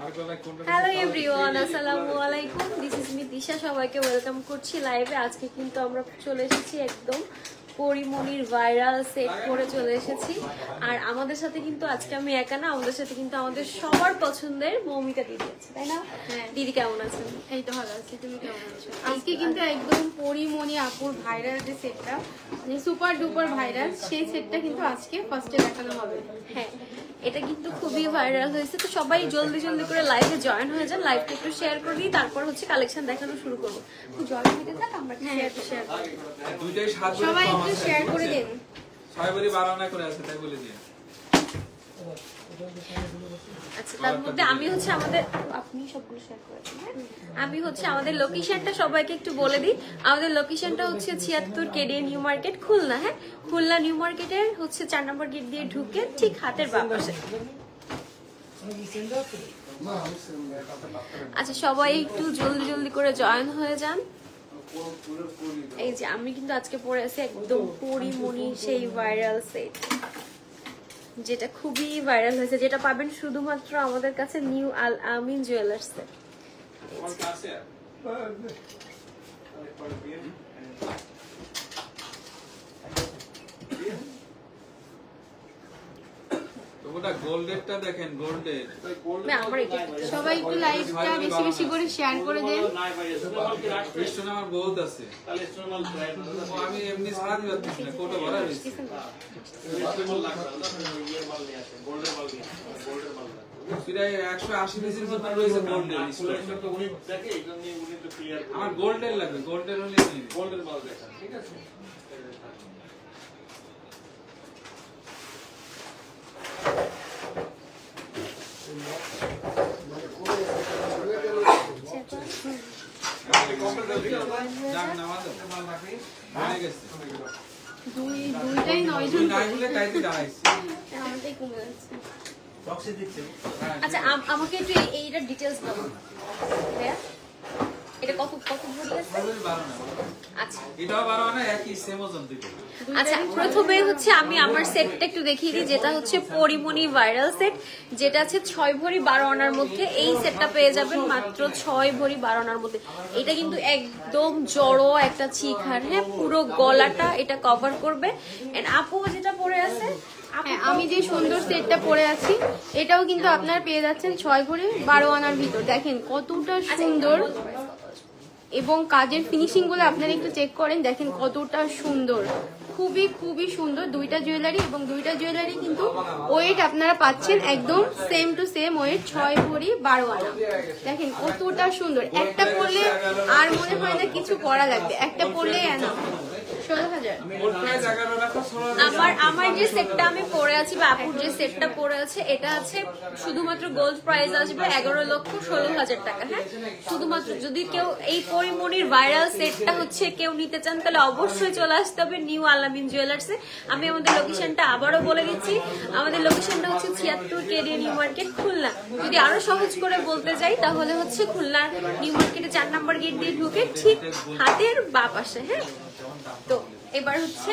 Hello everyone, আসসালামু আলাইকুম। This is me Tisha. সবাইকে ওয়েলকাম করছি লাইভে। আজকে কিন্তু আমরা চলে এসেছি একদম পরিমণির ভাইরাল সেট করে চলে এসেছি। আর আমাদের সাথে কিন্তু আজকে আমি একা না, আমাদের সাথে কিন্তু আমাদের সবার পছন্দের মৌমিতা দিদি আছে, তাই না? হ্যাঁ। দিদি কেমন আছেন? এই তো ভালো আছি, তুমি কেমন আছো? আজকে কিন্তু একদম পরিমণি আপুর ভাইরাল যে সেটটা, মানে সুপার ডুপার ভাইরাল, সেই সেটটা কিন্তু আজকে ফার্স্টে দেখানো হবে। হ্যাঁ, এটা কিন্তু খুবই ভাইরাল হয়েছে, তো সবাই জলদি জলদি করে লাইভে জয়েন হয়ে যান। লাইভটা একটু শেয়ার করে দিই, তারপর হচ্ছে কালেকশন দেখানো শুরু করবো। জয়েন হতে থাক, আমরা শেয়ার করি। সবাই একটু শেয়ার করে দিন। আচ্ছা, তার মধ্যে আমি হচ্ছে আমাদের, আপনি সবগুলো শেয়ার করেছেন, আমি হচ্ছে আমাদের লোকেশনটা সবাইকে একটু বলে দিই। আমাদের লোকেশনটা হচ্ছে 76 কেডিএ নিউ মার্কেট, খুলনা। হ্যাঁ, খুলনা নিউ মার্কেটের হচ্ছে 4 নম্বর গেট দিয়ে ঢুকে ঠিক হাতের বাম পাশে। আচ্ছা, সবাই একটু জলদি জলদি করে জয়েন হয়ে যান। এই যে আমি কিন্তু আজকে পরে আছি একদম পরিমণি সেই ভাইরাল সেট, যেটা খুবই ভাইরাল হয়েছে, যেটা পাবেন শুধুমাত্র আমাদের কাছে নিউ আল আমিন জুয়েলার্সে। গোল্ডেরটা দেখেন, গোল্ডের সবাই একটু লাইভটা বেশি বেশি করে শেয়ার করে দেন। স্টোন আমার বহুত আছে, আমি এমনি ছাড়া দিতে পারতেছি না, কোটা ভরা রয়েছে। প্রায় 180 পিসের মতো রয়েছে গোল্ডের স্টোন। আমার গোল্ডের লাগবে, গোল্ডের হলে গোল্ডের মাল দেখা, ঠিক আছে? দুইটাই 9 জন। আচ্ছা, আমাকে একটু এইটার ডিটেইলস বলুন। এটা কত কত ভরি আছে? আচ্ছা, এটাও 12 না, একই সেম ওজন দুটো। আচ্ছা, প্রথমে হচ্ছে আমি আমার সেটটা একটু দেখিয়ে দিই, যেটা হচ্ছে পরিমণি ভাইরাল সেট, যেটা আছে 6 ভরি 12 আনার মধ্যে। এই সেটটা পেয়ে যাবেন মাত্র 6 ভরি 12 আনার মধ্যে। এটা কিন্তু একদম জড়ো একটা চিকার, হ্যাঁ, পুরো গলাটা এটা কভার করবে। এন্ড আপু যেটা পরে আছে, হ্যাঁ, আমি যে সুন্দর সেটটা পরে আছি, এটাও কিন্তু আপনারা পেয়ে যাচ্ছেন 6 ভরি 12 আনার ভিতর। দেখেন কতটা সুন্দর, এবং কাজের ফিনিশিং গুলো আপনারা একটু চেক করেন, দেখেন কতটা সুন্দর, খুবই খুবই সুন্দর দুইটা জুয়েলারি। এবং দুইটা জুয়েলারি কিন্তু ওয়েট আপনারা পাচ্ছেন একদম সেম টু সেম ওয়েট, 6 ভরি 12 আনা। দেখেন কতটা সুন্দর, একটা পরলে আর মনে হয় না কিছু পরা লাগবে, একটা পরলেই আনা 16,000। আমার যে সেটটা আমি পরে আছি বা আপুর যে সেটটা পরে আছে, এটা আছে শুধুমাত্র গোল্ড প্রাইস আসবে 11,16,000 টাকা। হ্যাঁ, শুধুমাত্র যদি কেউ এই পরিমণির ভাইরাল সেটটা হচ্ছে কেউ নিতে চান, তাহলে অবশ্যই চলে আসতে হবে নিউ আল আমিন জুয়েলার্সে। আমি আমাদের লোকেশনটা আবারও বলে দিচ্ছি, আমাদের লোকেশনটা হচ্ছে 76 কেডিএ নিউ মার্কেট, খুলনা। যদি আরো সহজ করে বলতে যাই, তাহলে হচ্ছে খুলনার নিউ মার্কেটে 4 নম্বর গেট দিয়ে ঢুকে ঠিক হাতের বাঁ পাশে। হ্যাঁ, তো এবার হচ্ছে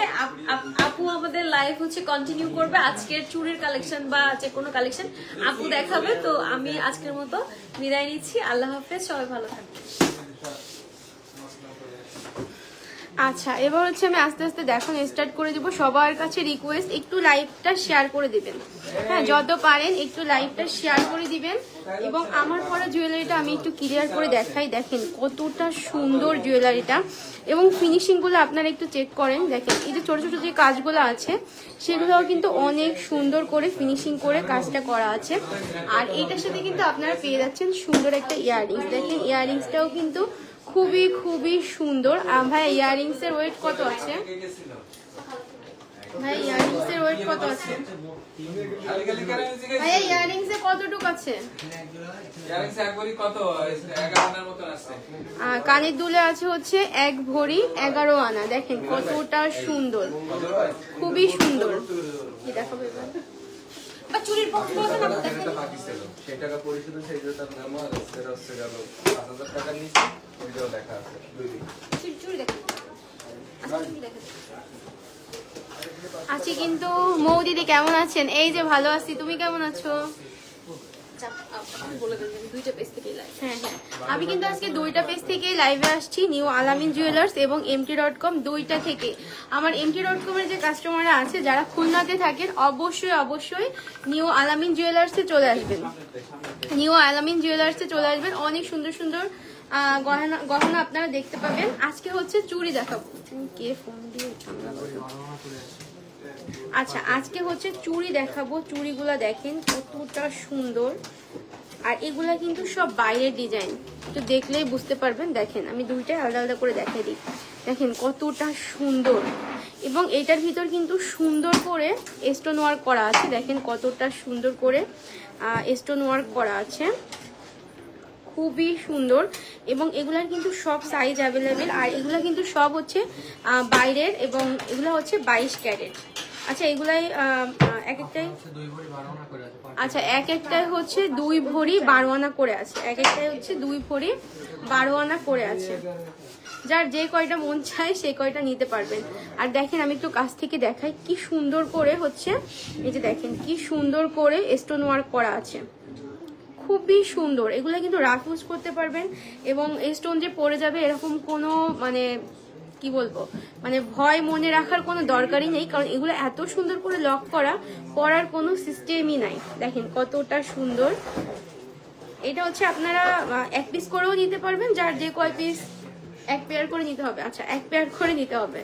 আপু আমাদের লাইভ হচ্ছে কন্টিনিউ করবে। আজকের চুড়ির কালেকশন বা যে কোনো কালেকশন আপু দেখাবে। তো আমি আজকের মতো বিদায় নিচ্ছি, আল্লাহ হাফেজ, সবাই ভালো থাকবেন। আচ্ছা, এবার হচ্ছে আমি আস্তে আস্তে দেখানো স্টার্ট করে দিব। সবার কাছে রিকোয়েস্ট, একটু লাইভটা শেয়ার করে দিবেন। হ্যাঁ, যত পারেন একটু লাইভটা শেয়ার করে দিবেন। এবং আমার পরা জুয়েলারিটা আমি একটু ক্লিয়ার করে দেখাই। দেখেন কতটা সুন্দর জুয়েলারিটা, এবং ফিনিশিংগুলো আপনারা একটু চেক করেন। দেখেন এই যে ছোট ছোট যে কাজগুলো আছে, সেগুলোও কিন্তু অনেক সুন্দর করে ফিনিশিং করে কাজটা করা আছে। আর এইটার সাথে কিন্তু আপনারা পেয়ে যাচ্ছেন সুন্দর একটা ইয়াররিংস। দেখেন ইয়াররিংসটাও কিন্তু খুবই খুবই সুন্দর। ভাই ইয়াররিংস এর ওয়েট কত আছে? ভাই ইয়াররিংস এর ওয়েট কত আছে? ভাই ইয়াররিংস এ কতটুকু আছে? ইয়াররিংস এক ভরি কত? 11 আনার মত আছে। কানের দুলে আছে হচ্ছে 1 ভরি 11 আনা। দেখেন কতটা সুন্দর, খুবই সুন্দর। কি দেখাবো এবার? বা চুরির পক্ষ আছে না, দেখেন বাকি ছিল সেই টাকা পরিশোধ সেই যে তার নাম আর সেটা হচ্ছে গেল 5000 টাকা নিচে, ওইটাও লেখা আছে দুই দিন। চুরি দেখেন, আচ্ছা চুরি দেখেন। আছি কিন্তু। মৌ দিদি কেমন আছেন? এই যে ভালো আছি, তুমি কেমন আছো? আচ্ছা আপনি বলে দেবেন দুইটা পেজ থেকে লাইভ। হ্যাঁ হ্যাঁ, আমি কিন্তু আজকে দুইটা পেজ থেকে লাইভে আসছি, নিউ আলামিন জুয়েলার্স এবং MT.com দুইটা থেকে। আমার MT.com এর যে কাস্টমাররা আছে যারা খুলনাতে থাকেন অবশ্যই অবশ্যই নিউ আলামিন জুয়েলার্সে চলে আসবেন, নিউ আলামিন জুয়েলার্সে চলে আসবেন। অনেক সুন্দর সুন্দর গহনা আপনারা দেখতে পাবেন। আজকে হচ্ছে চুড়ি দেখাবো, কে ফোন দিয়ে আচ্ছা আজকে হচ্ছে চুড়ি দেখাবো। চুড়িগুলা দেখেন কতটা সুন্দর, আর এগুলা কিন্তু সব বাইরের ডিজাইন, তো দেখলেই বুঝতে পারবেন। দেখেন আমি দুইটাই আলাদা আলাদা করে দেখাই দিই, দেখেন কতটা সুন্দর। এবং এটার ভিতর কিন্তু সুন্দর করে স্টোন ওয়ার্ক করা আছে, দেখেন কতটা সুন্দর করে স্টোন ওয়ার্ক করা আছে, খুবই সুন্দর। এবং এগুলার কিন্তু সব সাইজ অ্যাভেলেবেল, আর এগুলা কিন্তু সব হচ্ছে বাইরের, এবং এগুলা হচ্ছে 22 ক্যারেট। আচ্ছা এগুলাই এক একটাই আচ্ছা এক একটাই হচ্ছে 2 ভরি 12 আনা করে আছে, এক একটাই হচ্ছে 2 ভরি 12 আনা করে আছে। যার যে কয়টা মন চায় সে কয়টা নিতে পারবেন। আর দেখেন আমি একটু কাছ থেকে দেখাই কি সুন্দর করে হচ্ছে, এই যে দেখেন কি সুন্দর করে স্টোন ওয়ার্ক করা আছে, খুবই সুন্দর। এগুলো কিন্তু রাফ ইউজ করতে পারবেন, এবং স্টোন যে পড়ে যাবে এরকম কোনো মানে কি বলবো মানে ভয় মনে রাখার কোনো দরকারই নেই, কারণ এগুলো এত সুন্দর করে লক করা, পরার কোনো সিস্টেমই নাই। দেখেন কতটা সুন্দর। এটা হচ্ছে আপনারা এক পিস করেও নিতে পারবেন, যার যে কয় পিস, এক পেয়ার করে নিতে হবে। আচ্ছা এক পেয়ার করে নিতে হবে।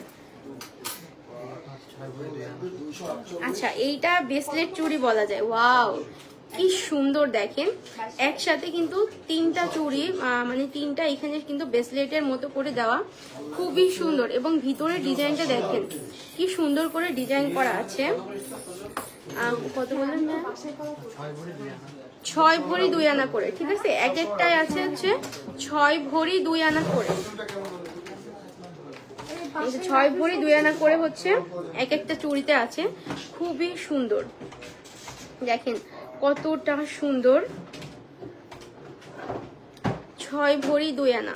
আচ্ছা এইটা ব্রেসলেট চুড়ি বলা যায়। ওয়াও কি সুন্দর, দেখেন একসাথে কিন্তু 3টা চুড়ি, মানে 3টা এখানে কিন্তু ব্রেসলেটের মতো করে দেওয়া, খুবই সুন্দর। এবং ভিতরে ডিজাইনটা দেখেন কি সুন্দর করে ডিজাইন করা আছে। কত বললেন না? 6 ভরি 2 আনা করে, ঠিক আছে। এক একটাই আছে হচ্ছে 6 ভরি 2 আনা করে, 6 ভরি 2 আনা করে হচ্ছে এক একটা চুড়িতে আছে, খুবই সুন্দর। দেখেন কতটা সুন্দর, 6 ভরি 2 আনা।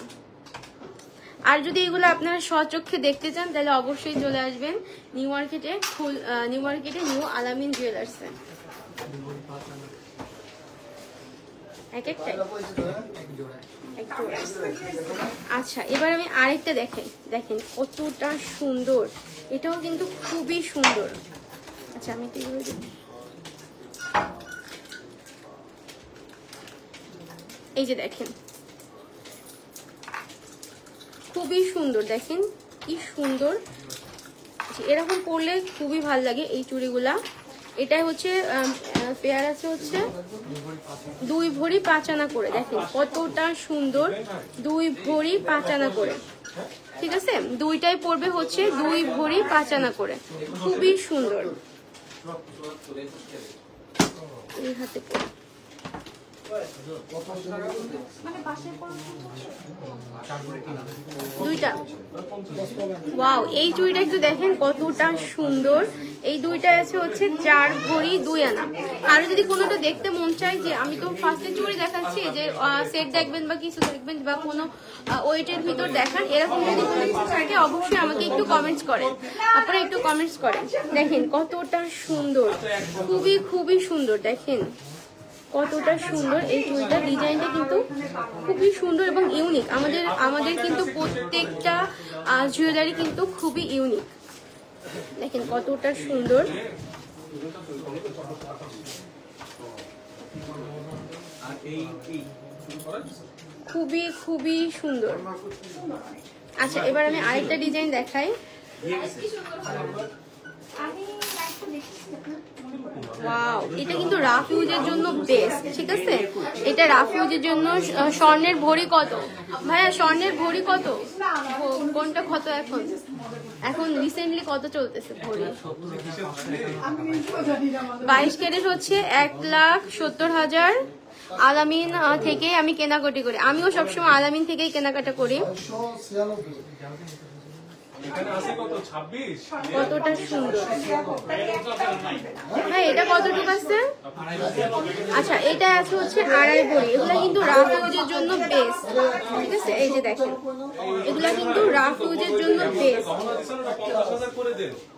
আর যদি এগুলো আপনারা স্বচক্ষে দেখতে চান তাহলে অবশ্যই চলে আসবেন নিউ মার্কেটে, নিউ আলামিন জুয়েলার্সে। এক একটাই আচ্ছা এবার আমি আরেকটা দেখাই, দেখেন কতটা সুন্দর, এটাও কিন্তু খুবই সুন্দর। আচ্ছা আমি এই যে দেখেন খুবই সুন্দর, দেখেন কি সুন্দর। এরকম পরলে খুবই ভালো লাগে এই চুড়িগুলা। এটাই হচ্ছে পেয়ার আছে হচ্ছে 2 ভরি 5 আনা করে, দেখেন কতটা সুন্দর, 2 ভরি 5 আনা করে, ঠিক আছে। দুইটাই পড়বে হচ্ছে 2 ভরি 5 আনা করে, খুবই সুন্দর। এই হাতে পড়ে দুইটা। ওয়াও এই চুড়িটা একটু দেখেন কতটা সুন্দর। এই দুইটা আছে হচ্ছে 4 ভরি 2 আনা। আর যদি কোনোটা দেখতে মন চায় যে আমি তো ফার্স্টে চুড়ি দেখাচ্ছি, যে সেট দেখবেন বা কিছু দেখবেন বা কোনো ওয়েটের ভিতর দেখান, এরকম যদি কোনো কিছু থাকে অবশ্যই আমাকে একটু কমেন্টস করেন, আপনারা একটু কমেন্টস করেন। দেখেন কতটা সুন্দর, খুবই খুবই সুন্দর, দেখেন কতটা সুন্দর। এই চুড়িটার ডিজাইনটা কিন্তু খুবই সুন্দর এবং ইউনিক। আমাদের কিন্তু প্রত্যেকটা জুয়েলারি কিন্তু খুবই ইউনিক, দেখেন কতটা সুন্দর। খুবই খুবই সুন্দর। আচ্ছা এবার আমি আরেকটা ডিজাইন দেখাই। ওয়াও এটা কিন্তু রাফ ইউজের জন্য বেস্ট, ঠিক আছে। এটা রাফ ইউজের জন্য। স্বর্ণের ভরি কত ভাইয়া? স্বর্ণের ভরি কত? কোনটা কত এখন রিসেন্টলি কত চলতেছে ভরি? 22 ক্যারেট হচ্ছে 1,70,000। আলামিন থেকে আমি কেনাকাটি করি, আমিও সবসময় আলামিন থেকেই কেনাকাটা করি। কতটা সুন্দর। হ্যাঁ এটা কতটুকু আছে? আচ্ছা এটা আছে হচ্ছে 2.5 ভরি। এগুলা কিন্তু রাফ ইউজের জন্য বেস্ট, ঠিক আছে। এই যে দেখেন এগুলা কিন্তু রাফ ইউজের জন্য বেস্ট,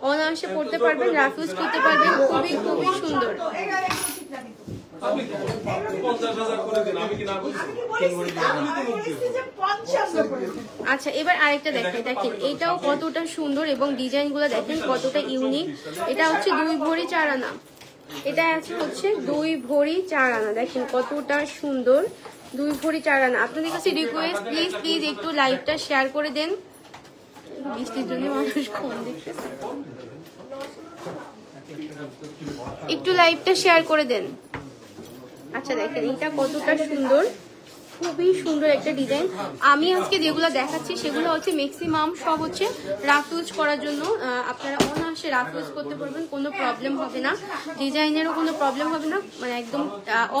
অনায়াসে পড়তে পারবেন, রাফ ইউজ করতে পারবেন, খুবই খুবই সুন্দর। আপনি 50,000 করে দিন, আমি কি না বলছি? আচ্ছা এবার আরেকটা দেখেন, দেখেন এটাও কতটা সুন্দর এবং ডিজাইন গুলো দেখেন কতটা ইউনিক। এটা হচ্ছে 2 ভরি 4 আনা, এটা আছে হচ্ছে 2 ভরি 4 আনা, দেখেন কতটা সুন্দর 2 ভরি 4 আনা। আপনাদের কাছে রিকোয়েস্ট প্লিজ প্লিজ একটু লাইভটা শেয়ার করে দেন, বৃষ্টির জন্য মানুষ কম দেখতেছে, একটু লাইভটা শেয়ার করে দেন। আচ্ছা দেখেন এটা কতটা সুন্দর, খুবই সুন্দর একটা ডিজাইন। আমি আজকে যেগুলো দেখাচ্ছি সেগুলো হচ্ছে ম্যাক্সিমাম সব হচ্ছে রাফ ইউজ করার জন্য, আপনারা অনায়াসে রাফ ইউজ করতে পারবেন, কোনো প্রবলেম হবে না, ডিজাইনেরও কোনো প্রবলেম হবে না, মানে একদম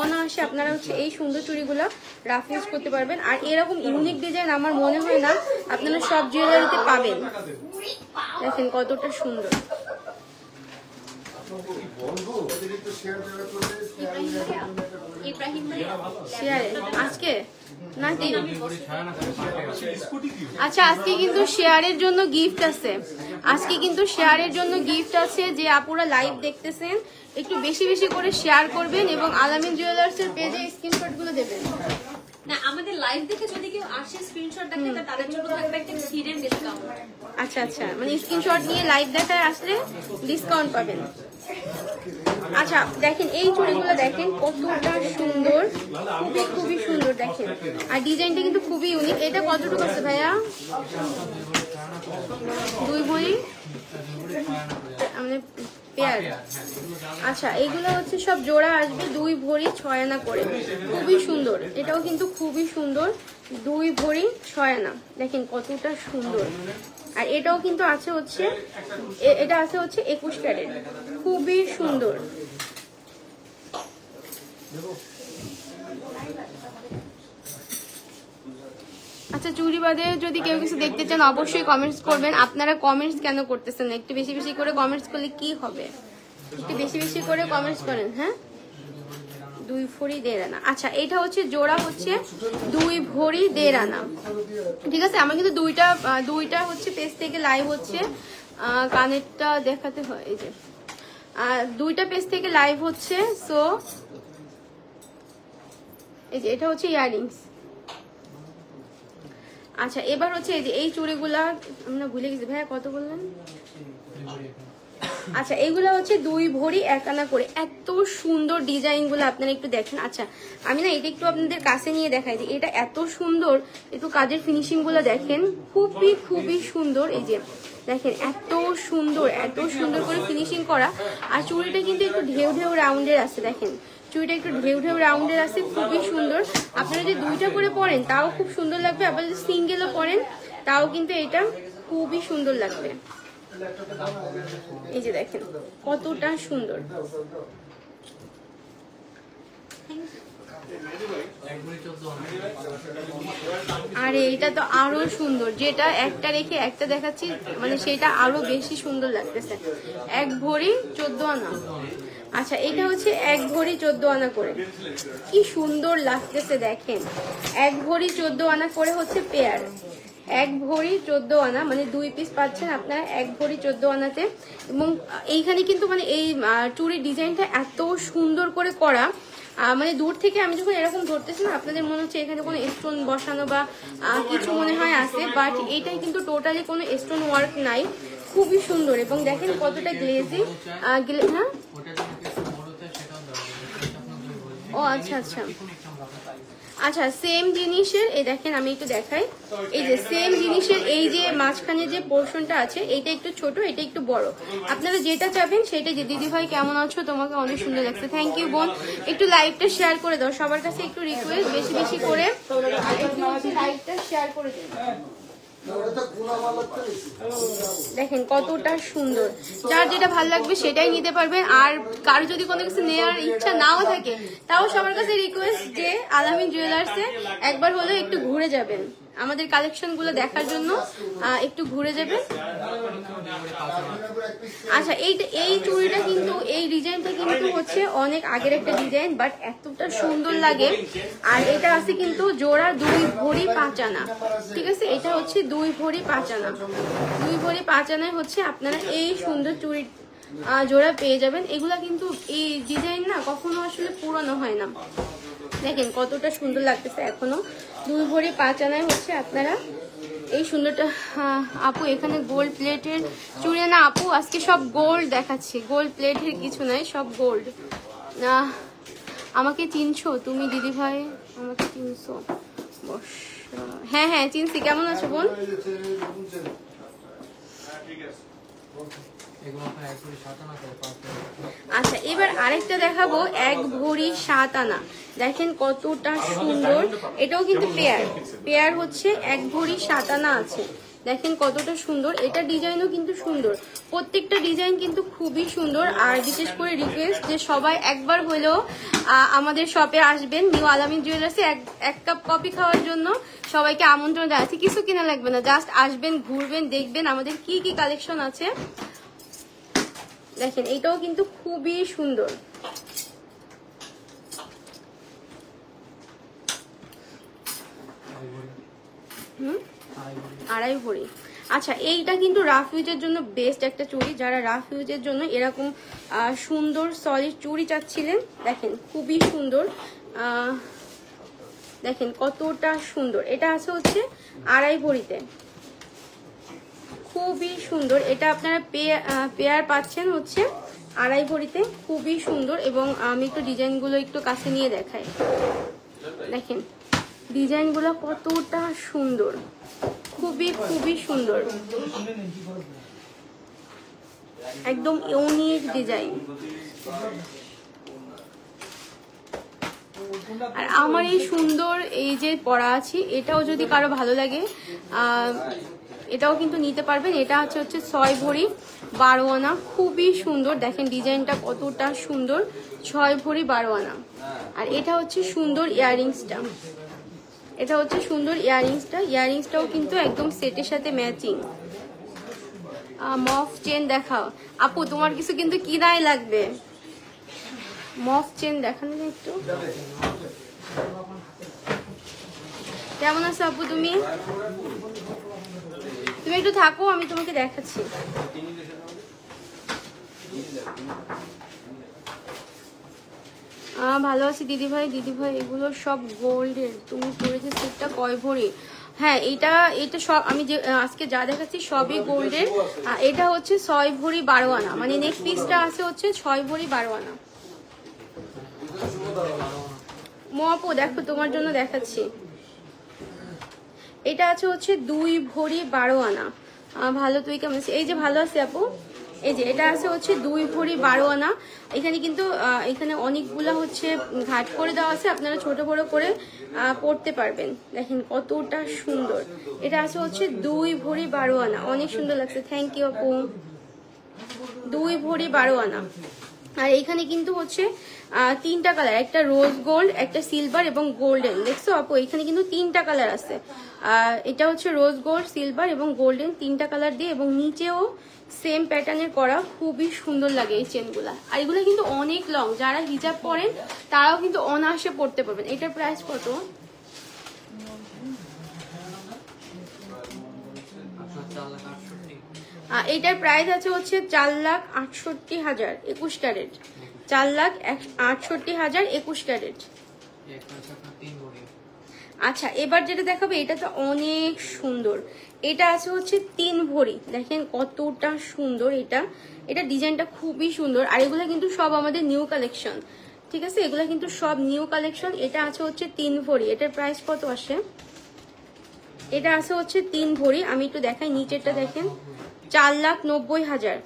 অনায়াসে আপনারা হচ্ছে এই সুন্দর চুড়িগুলো রাফ ইউজ করতে পারবেন। আর এরকম ইউনিক ডিজাইন আমার মনে হয় না আপনারা সব জুয়েলারিতে পাবেন। দেখেন কতটা সুন্দর। শেয়ারে আজকে নাকি? আচ্ছা আজকে কিন্তু শেয়ারের জন্য গিফট আছে, আজকে কিন্তু শেয়ারের জন্য গিফট আছে। যে আপুরা লাইভ দেখতেছেন একটু বেশি বেশি করে শেয়ার করবেন এবং আলামিন জুয়েলার্স এর পেজে স্ক্রিনশট গুলো দেবেন। না আমাদের লাইভ দেখে যদি কেউ আসে স্ক্রিনশট দেখে তাদের জন্য থাকবে একটা হিডেন ডিসকাউন্ট। আচ্ছা আচ্ছা, মানে স্ক্রিনশট নিয়ে লাইভ দেখায় আসলে ডিসকাউন্ট পাবেন। আচ্ছা দেখেন এই চুড়িগুলো দেখেন কতটা সুন্দর, খুবই খুবই সুন্দর দেখেন, আর ডিজাইনটা কিন্তু খুবই ইউনিক। এটা কতটুকু আছে ভাইয়া? 2 ভরি মানে পেয়ার। আচ্ছা এইগুলো হচ্ছে সব জোড়া আসবে 2 ভরি 6 আনা করে, খুবই সুন্দর। এটাও কিন্তু খুবই সুন্দর, 2 ভরি 6 আনা, দেখেন কতটা সুন্দর। আর এটাও কিন্তু আছে হচ্ছে, এটা আছে হচ্ছে 21 ক্যারেট, খুবই সুন্দর। আচ্ছা চুড়ি বাদে যদি কেউ কিছু দেখতে চান অবশ্যই কমেন্টস করবেন। আপনারা কমেন্টস কেন করতেছেন না? একটু বেশি বেশি করে কমেন্টস করলে কি হবে? একটু বেশি বেশি করে কমেন্টস করেন। হ্যাঁ 2 ভরি 1.5 আনা। আচ্ছা এটা হচ্ছে জোড়া হচ্ছে 2 ভরি 1.5 আনা, ঠিক আছে। আমার কিন্তু দুইটা হচ্ছে পেজ থেকে লাইভ হচ্ছে, কানেরটা দেখাতে হয়, এই যে 2টা পেজ থেকে লাইভ হচ্ছে। সো এই যে এটা হচ্ছে ইয়াররিংস। আচ্ছা এবার হচ্ছে এই যে এই চুড়িগুলা আমরা ভুলে গেছি ভাইয়া, কত বললেন? আচ্ছা এইগুলো হচ্ছে 2 ভরি 1 আনা করে, এত সুন্দর ডিজাইন গুলো আপনারা একটু দেখেন। আচ্ছা আমি না এটা একটু আপনাদের কাছে নিয়ে দেখাই যে এটা এত সুন্দর, একটু কাজের ফিনিশিং গুলো দেখেন, খুবই খুবই সুন্দর। এই যে দেখেন এত সুন্দর করে ফিনিশিং করা। আর চুড়িটা কিন্তু একটু ঢেউ ঢেউ রাউন্ডের আছে, দেখেন চুড়িটা একটু ঢেউ ঢেউ রাউন্ডের আছে, খুবই সুন্দর। আপনারা যদি 2টা করে পরেন তাও খুব সুন্দর লাগবে, আবার যদি সিঙ্গেলও পরেন তাও কিন্তু এটা খুবই সুন্দর লাগবে। এই যে দেখেন কতটা সুন্দর। আর এইটা তো আরো সুন্দর, যেটা একটা রেখে একটা দেখাচ্ছি মানে সেটা আরো বেশি সুন্দর লাগতেছে। 1 ভরি 14 আনা। আচ্ছা এটা হচ্ছে 1 ভরি 14 আনা করে, কি সুন্দর লাগতেছে দেখেন। 1 ভরি 14 আনা করে হচ্ছে পেয়ার, 1 ভরি 14 আনা মানে 2 পিস পাচ্ছেন আপনারা 1 ভরি 14 আনাতে। এবং এইখানে কিন্তু মানে এই চুড়ির ডিজাইনটা এত সুন্দর করে করা, মানে দূর থেকে আমি যখন এরকম ধরতেছি না আপনাদের মনে হচ্ছে এখানে কোনো স্টোন বসানো বা কিছু মনে হয় আছে, বাট এইটাই কিন্তু টোটালি কোনো স্টোন ওয়ার্ক নাই, খুবই সুন্দর। এবং দেখেন কতটা গ্লেজি। হ্যাঁ ও আচ্ছা আচ্ছা আচ্ছা সেম জিনিসের এই দেখেন আমি একটু দেখাই, এই যে সেম জিনিসের এই যে মাঝখানে যে পোর্শনটা আছে এইটা একটু ছোট, এটা একটু বড়। আপনারা যেটা চাবেন সেটা। যে দিদি ভাই কেমন আছো? তোমাকে অনেক সুন্দর লাগছে, থ্যাংক ইউ বোন। একটু লাইভটা শেয়ার করে দাও, সবার কাছে একটু রিকোয়েস্ট বেশি বেশি করে লাইভটা শেয়ার করে দিন। দেখেন কতটা সুন্দর, যার যেটা ভালো লাগবে সেটাই নিতে পারবেন। আর কারো যদি কোনো কিছু নেওয়ার ইচ্ছা নাও থাকে তাও সবার কাছে রিকোয়েস্ট যে আলামিন জুয়েলার্সে একবার হলেও একটু ঘুরে যাবেন, আমাদের কালেকশন গুলো দেখার জন্য একটু ঘুরে যাবেন। আচ্ছা এই চুড়িটা কিন্তু এই ডিজাইনটা কিন্তু হচ্ছে অনেক আগের একটা ডিজাইন, বাট এতটা সুন্দর লাগে। আর এটা আছে কিন্তু জোড়া 2 ভরি 5 আনা, ঠিক আছে। এটা হচ্ছে 2 ভরি 5 আনা, 2 ভরি 5 আনায় হচ্ছে আপনারা এই সুন্দর চুড়ি জোড়া পেয়ে যাবেন। এগুলা কিন্তু এই ডিজাইন না কখনো আসলে পুরনো হয় না। দেখেন কতটা সুন্দর লাগতেছে, এখনো 2 ভরি 5 আনায় হচ্ছে আপনারা এই সুন্দরটা। আপু এখানে গোল্ড প্লেটের চুড়ি না আপু, আজকে সব গোল্ড দেখাচ্ছি, গোল্ড প্লেটের কিছু নাই, সব গোল্ড। আমাকে চিনছো তুমি দিদি ভাই? আমাকে চিনছো? বস। হ্যাঁ হ্যাঁ চিনছি। কেমন আছো বোন? আচ্ছা এবার আরেকটা দেখাবো, 1 ভরি 7 আনা। দেখেন কতটা সুন্দর, এটাও কিন্তু পেয়ার হচ্ছে 1 ভরি 7 আনা আছে। দেখেন কতটা সুন্দর, এটা ডিজাইনও কিন্তু সুন্দর, প্রত্যেকটা ডিজাইন কিন্তু খুবই সুন্দর। আর বিশেষ করে রিকোয়েস্ট যে সবাই একবার হলেও আমাদের শপে আসবেন, নিউ আলামিন জুয়েলার্সে 1 কাপ কফি খাওয়ার জন্য সবাইকে আমন্ত্রণ জানাচ্ছি। কিছু কিনা লাগবে না, জাস্ট আসবেন, ঘুরবেন, দেখবেন আমাদের কি কি কালেকশন আছে। দেখেন এটাও কিন্তু খুবই সুন্দর। আড়াই ভরি। আচ্ছা এইটা কিন্তু রাফ ইউজের জন্য বেস্ট একটা চুড়ি, যারা রাফ ইউজের জন্য এরকম সুন্দর সলিড চুড়ি চাচ্ছিলেন, দেখেন খুবই সুন্দর। দেখেন কতটা সুন্দর, এটা আছে হচ্ছে আড়াই ভরিতে, খুবই সুন্দর। এটা আপনারা পেয়ার পাচ্ছেন হচ্ছে আড়াই ভরিতে, খুবই সুন্দর। এবং আমি একটু ডিজাইনগুলো একটু কাছে নিয়ে দেখাই। দেখেন ডিজাইনগুলো কতটা সুন্দর, খুবই খুবই সুন্দর, একদম ইউনিক ডিজাইন। আর আমার এই সুন্দর এই যে পরা আছি, এটাও যদি কারো ভালো লাগে এটাও কিন্তু নিতে পারবেন। এটা হচ্ছে 6 ভরি 12 আনা, খুবই সুন্দর। দেখেন ডিজাইনটা কতটা সুন্দর, 6 ভরি 12 আনা। আর এটা হচ্ছে সুন্দর ইয়াররিংসটা, এটা হচ্ছে সুন্দর ইয়াররিংসটাও কিন্তু একদম সেটের সাথে ম্যাচিং। মফ চেন দেখাও আপু, তোমার কিছু কিন্তু কিনাই লাগবে। মফ চেন দেখানো একটু। কেমন আছো আপু তুমি? তুমি একটু থাকো, আমি তোমাকে দেখাচ্ছি। ভালো আছি দিদি ভাই। দিদি ভাই এগুলো সব গোল্ডের, তুমি পরেছে সেটটা কয় ভরি? হ্যাঁ এটা সব আমি যে আজকে যা দেখাচ্ছি সবই গোল্ডের। এটা হচ্ছে 6 ভরি 12 আনা, মানে নেক্সট পিসটা আছে হচ্ছে 6 ভরি 12 আনা। আপু দেখো তোমার জন্য দেখাচ্ছি, এটা আছে হচ্ছে 2 ভরি 12 আনা। ভালো, তুই কেমন আছিস? এই যে ভালো আছি আপু। এই যে এটা আছে হচ্ছে 2 ভরি 12 আনা। এখানে কিন্তু এখানে অনেকগুলা হচ্ছে ঘাট করে দেওয়া আছে, আপনারা ছোট বড় করে পড়তে পারবেন। দেখেন কতটা সুন্দর, এটা আছে হচ্ছে 2 ভরি 12 আনা, অনেক সুন্দর লাগছে। থ্যাংক ইউ আপু। 2 ভরি 12 আনা। আর এখানে কিন্তু হচ্ছে 3টা কালার, একটা রোজ গোল্ড, একটা সিলভার এবং গোল্ডেন। দেখছো আপু এখানে কিন্তু 3টা কালার আছে। এটা হচ্ছে রোজ গোল্ড, সিলভার এবং গোল্ডেন, 3টা কালার দিয়ে, এবং নিচেও সেম প্যাটার্নের করা, খুবই সুন্দর লাগে এই চেনগুলা। আর এগুলো কিন্তু অনেক লং, যারা হিজাব পরেন তারাও কিন্তু অনায়াসে পড়তে পারবেন। এটার প্রাইস কত? এটার প্রাইস আছে হচ্ছে 4,68,000 21 ক্যারেট, 4,68,000 21 ক্যারেট। আচ্ছা এবার যেটা দেখাবো এটা তো অনেক সুন্দর, এটা আছে হচ্ছে 3 ভরি। দেখেন কতটা সুন্দর, এটা ডিজাইনটা খুবই সুন্দর। আর এগুলো কিন্তু সব আমাদের নিউ কালেকশন, ঠিক আছে, এগুলো কিন্তু সব নিউ কালেকশন। এটা আছে হচ্ছে 3 ভরি, এটার প্রাইস কত আসে? এটা আছে হচ্ছে 3 ভরি, আমি একটু দেখাই নিচেরটা। দেখেন 4,90,000,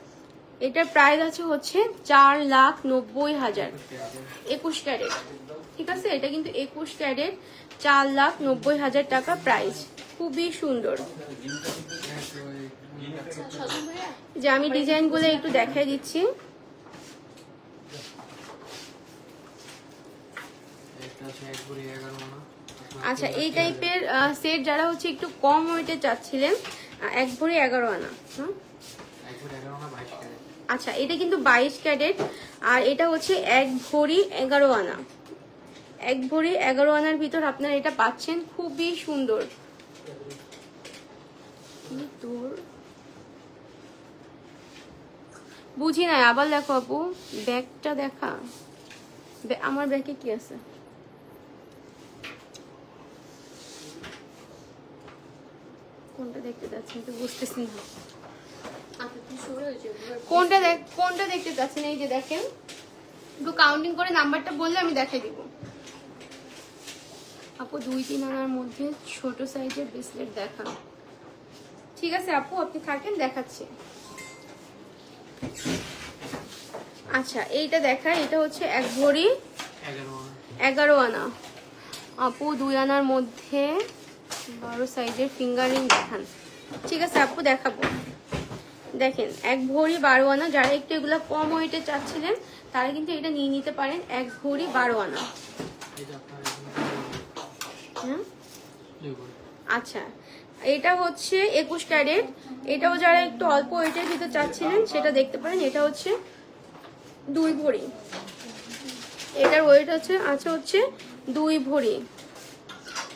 এটার প্রাইস আছে হচ্ছে 4,90,000 21 ক্যারেট, ঠিক আছে। এটা কিন্তু 21 ক্যারেট, 4,90,000 টাকা প্রাইস, খুবই সুন্দর। যে আমি ডিজাইনগুলো একটু দেখাই দিচ্ছি। আচ্ছা এই টাইপের সেট যারা হচ্ছে একটু কম ওয়েটে চাচ্ছিলেন, 1 ভরি 11 আনা। আচ্ছা এটা কিন্তু 22 ক্যারেট, আর এটা হচ্ছে 1 ভরি 11 আনা। 1 ভরি 11 আনার ভিতর আপনারা এটা পাচ্ছেন, খুবই সুন্দর। বুঝি নাই, আবার দেখো আপু, ব্যাগটা দেখা। আমার ব্যাগে কি আছে? কোনটা দেখতে যাচ্ছেন তো বুঝতেছি না। কোনটা দেখতে চাচ্ছেন? এই যে দেখেন, একটু কাউন্টিং করে নাম্বারটা বললে আমি দেখাই দিব আপু। 2-3 আনার মধ্যে ছোট সাইজের ব্রেসলেট দেখান। ঠিক আছে আপু, আপনি থাকেন, দেখাচ্ছি। আচ্ছা এইটা দেখা, এটা হচ্ছে 1 ভরি 11 আনা আপু। 2 আনার মধ্যে 12 সাইজের ফিঙ্গারিং দেখান। ঠিক আছে আপু, দেখাবো। দেখেন 1 ভরি 12 আনা। যারা একটু এগুলো কম ওয়েটে চাচ্ছিলেন তারা কিন্তু এটা নিয়ে নিতে পারেন। 1 ভরি 12 আনা। আচ্ছা এটা হচ্ছে 21 ক্যারেট। এটাও যারা একটু অল্প ওয়েটের ভিতরে চাচ্ছিলেন সেটা দেখতে পারেন। এটা হচ্ছে 2 ভরি। এটার ওয়েট হচ্ছে 2 ভরি।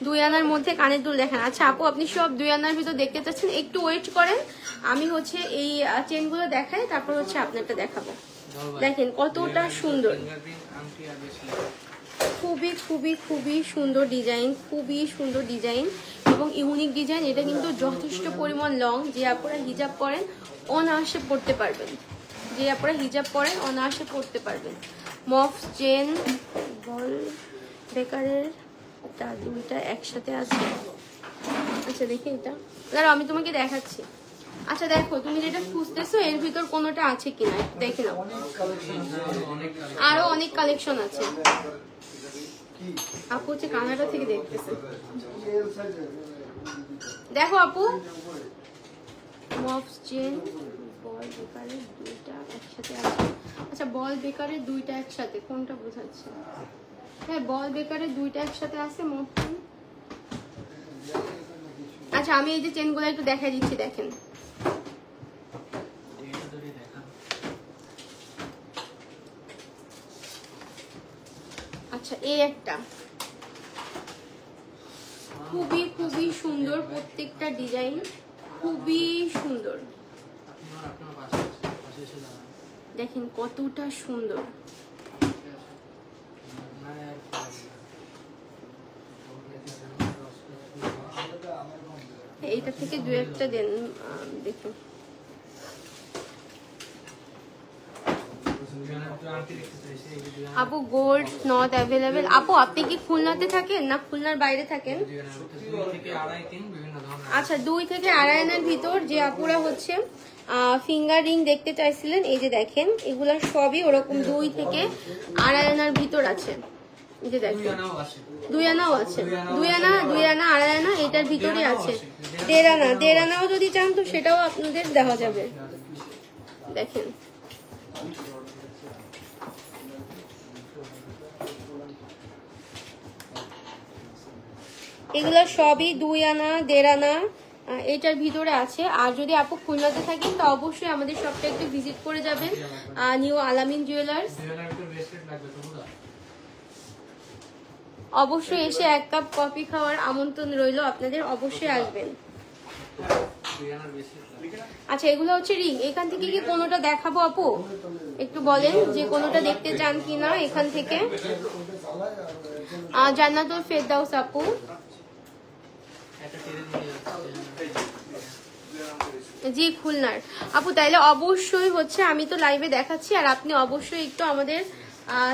2 আনার মধ্যে কানের দুল দেখেন। আচ্ছা আপু, আপনি সব 2 আনার ভিতর দেখতে চাচ্ছেন, একটু ওয়েট করেন, আমি হচ্ছে এই চেনগুলো দেখাই, তারপর হচ্ছে আপনারটা দেখাবো। দেখেন কতটা সুন্দর, খুবই খুবই খুবই সুন্দর ডিজাইন, খুবই সুন্দর ডিজাইন এবং ইউনিক ডিজাইন। এটা কিন্তু যথেষ্ট পরিমাণ লং। যে আপনারা হিজাব পরেন অনায়াসে পড়তে পারবেন, যে আপনারা হিজাব পরেন অনায়াসে পড়তে পারবেন। মফ চেন বল বেকারের দুইটা একসাথে আছে। আচ্ছা দেখি এটা, দাঁড়াও আমি তোমাকে দেখাচ্ছি। আচ্ছা দেখো, তুমি যেটা খুঁজতেছো এর ভিতর কোনোটা আছে কিনা দেখে নাও। আরো অনেক কালেকশন আছে। আপু হচ্ছে কানাডা থেকে দেখতেছে। দেখো আপু, মফ চেন বল বেকারের দুইটা একসাথে আছে। আচ্ছা বল বেকারের দুইটা একসাথে কোনটা বোঝাচ্ছে? হ্যাঁ বল বেকারের দুইটা একসাথে আছে মফ চেন। আচ্ছা আমি এই যে চেনগুলো একটু দেখাই দিচ্ছি, দেখেন। আচ্ছা এই একটা খুবই খুবই সুন্দর, প্রত্যেকটা ডিজাইন খুবই সুন্দর। দেখেন কতটা সুন্দর। এইটা থেকে 2-1টা দেন দেখুন। আপু গোল্ড নট অ্যাভেলেবেল। আপু আপনি কি খুলনাতে থাকেন না খুলনার বাইরে থাকেন? আচ্ছা 2 থেকে আড়াই আনার ভিতর যে আপুরা হচ্ছে ফিঙ্গার রিং দেখতে চাইছিলেন, এই যে দেখেন এগুলা সবই ওরকম 2 থেকে আড়াই আনার ভিতর আছে। এই যে দেখেন 2 আনাও আছে, 2 আনা আড়াই আনা এটার ভিতরে আছে। 1.5 আনাও যদি চান তো সেটাও আপনাদের দেওয়া যাবে। দেখেন এগুলা সবই 2 আনা 1.5 আনা এটার ভিতরে আছে। আর যদি আপু খুলনাতে থাকেন তো অবশ্যই আমাদের শপটা একটু ভিজিট করে যাবেন, নিউ আলামিন জুয়েলার্স। অবশ্যই এসে 1 কাপ কফি খাওয়ার আমন্ত্রণ রইল আপনাদের, অবশ্যই আসবেন। আচ্ছা এগুলো হচ্ছে রিং। এখান থেকে কি কোনোটা দেখাবো আপু? একটু বলেন যে কোনোটা দেখতে চান কিনা এখান থেকে। জান্নাতুল ফেরদাউস আপু, জি খুলনার আপু। তাইলে অবশ্যই হচ্ছে আমি তো লাইভে দেখাচ্ছি, আর আপনি অবশ্যই একটু আমাদের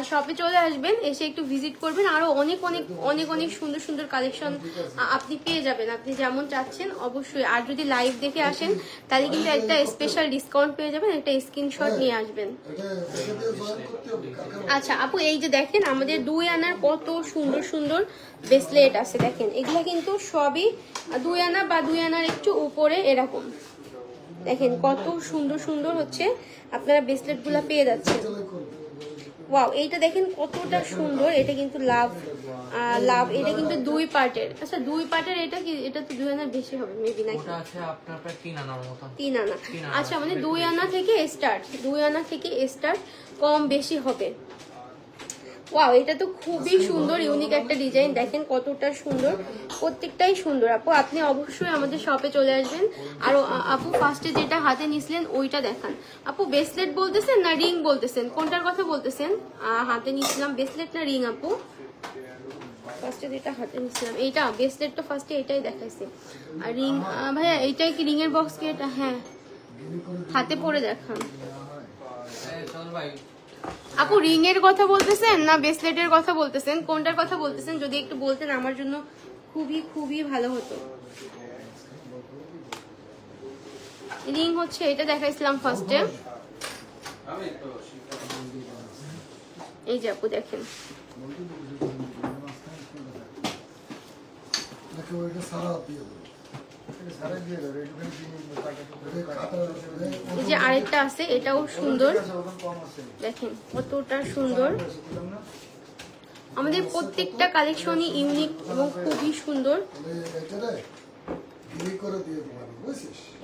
শপে চলে আসবেন, এসে একটু ভিজিট করবেন। আরো অনেক অনেক অনেক অনেক সুন্দর সুন্দর কালেকশন আপনি পেয়ে যাবেন, আপনি যেমন চাচ্ছেন অবশ্যই। আর যদি লাইভ দেখে আসেন তাহলে কিন্তু একটা স্পেশাল ডিসকাউন্ট পেয়ে যাবেন, একটা স্ক্রিনশট নিয়ে আসবেন। আচ্ছা আপু এই যে দেখেন আমাদের 2 আনার কত সুন্দর সুন্দর ব্রেসলেট আছে। দেখেন এগুলো কিন্তু সবই 2 আনা বা 2 আনার একটু উপরে এরকম। দেখেন কত সুন্দর সুন্দর হচ্ছে আপনারা ব্রেসলেট গুলা পেয়ে যাচ্ছেন। ওয়াও এইটা দেখেন কতটা সুন্দর। এটা কিন্তু লাভ এটা কিন্তু 2 পার্টের। আচ্ছা 2 পার্টের এটা কি? এটা তো 2 আনার বেশি হবে মেবি নাকি? ওটা আছে আপনার প্রায় 3 আনার মতো। 3 আনা। আচ্ছা মানে 2 আনা থেকে স্টার্ট, 2 আনা থেকে স্টার্ট, কম বেশি হবে। ওয়াও, এটা তো খুবই সুন্দর, ইউনিক একটা ডিজাইন। দেখেন কতটা সুন্দর, প্রত্যেকটাই সুন্দর। আপু আপনি অবশ্যই আমাদের শপে চলে আসবেন। আর আপু ফার্স্টে যেটা হাতে নিছিলেন ওইটা দেখান। আপু ব্রেসলেট বলতেছেন না রিং বলতেছেন, কোনটার কথা বলতেছেন? হাতে নিছিলাম ব্রেসলেট না রিং? আপু ফার্স্টে যেটা হাতে নিছিলাম এইটা, ব্রেসলেট তো ফার্স্টে এটাই দেখাইছে। আর রিং ভাইয়া এইটাই কি রিং এর বক্স কি এটা? হ্যাঁ, হাতে পরে দেখান। আপু রিং এর কথা বলতেছেন না ব্রেসলেটের কথা বলতেছেন, কোনটার কথা বলতেছেন? যদি একটু বলতেন আমার জন্য খুবই খুবই ভালো হতো। রিং হচ্ছে এটা দেখাইছিলাম ফার্স্টে। এই যে আপু দেখেন, এই যে আরেকটা আছে, এটাও সুন্দর। দেখেন কতটা সুন্দর। আমাদের প্রত্যেকটা কালেকশনই ইউনিক এবং খুবই সুন্দর।